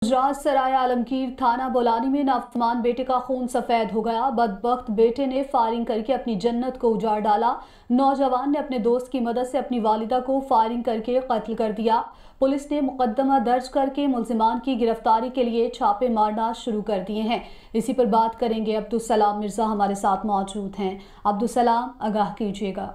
गुजरात सराय आलमगीर थाना बोलानी में नाफरमान बेटे का खून सफेद हो गया। बदबख्त बेटे ने फायरिंग करके अपनी जन्नत को उजाड़ डाला। नौजवान ने अपने दोस्त की मदद से अपनी वालिदा को फायरिंग करके कत्ल कर दिया। पुलिस ने मुकदमा दर्ज करके मुल्जिमान की गिरफ्तारी के लिए छापे मारना शुरू कर दिए हैं। इसी पर बात करेंगे। अब्दुल सलाम मिर्जा हमारे साथ मौजूद हैं। अब्दुल सलाम, आगाह कीजिएगा।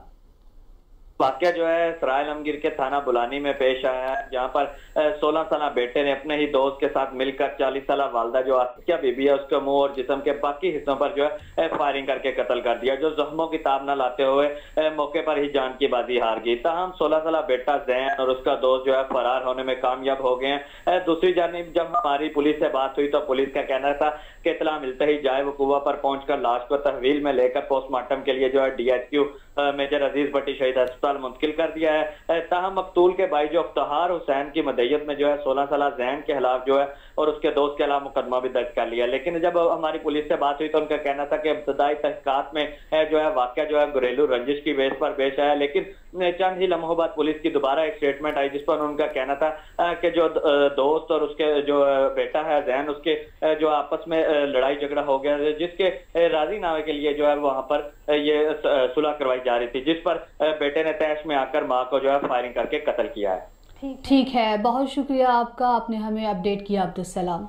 वाकया जो है सराय आलमगीर के थाना बुलानी में पेश आया है, जहां पर 16 साल बेटे ने अपने ही दोस्त के साथ मिलकर 40 साल वालदा जो आसिया बीबी है उसके मुंह और जिस्म के बाकी हिस्सों पर जो है फायरिंग करके कत्ल कर दिया, जो जख्मों की ताब न लाते हुए मौके पर ही जान की बाजी हार गई। ताहम 16 साल बेटा जैन और उसका दोस्त जो है फरार होने में कामयाब हो गए हैं। दूसरी जानिब जब हमारी पुलिस से बात हुई तो पुलिस का कहना था कि इत्तला मिलते ही जाए वकूवा पर पहुंचकर लाश को तहवील में लेकर पोस्टमार्टम के लिए जो है DHQ मेजर अजीज भट्टी शहीद अस्पताल मुंतकिल कर दिया है। ताहम मकतूल के भाई जो अफ्तार हुसैन की मदय्यत में जो है 16 साल जैन के खिलाफ जो है और उसके दोस्त के खिलाफ मुकदमा भी दर्ज कर लिया। लेकिन जब हमारी पुलिस से बात हुई तो उनका कहना था कि इब्तदाई तहकीकात में जो है वाकया जो है घरेलू रंजिश की बेस पर पेश आया। लेकिन चंद ही लम्हों बाद पुलिस की दोबारा एक स्टेटमेंट आई जिस पर उनका कहना था कि जो दोस्त और उसके जो बेटा है जैन उसके जो आपस में लड़ाई झगड़ा हो गया, जिसके राजीनामे के लिए जो है वहां पर ये सुलह करवाई जा रही थी, जिस पर बेटे ने तैश में आकर मां को जो है फायरिंग करके कत्ल किया है। ठीक है, बहुत शुक्रिया आपका, आपने हमें अपडेट किया अब्दुल सलाम।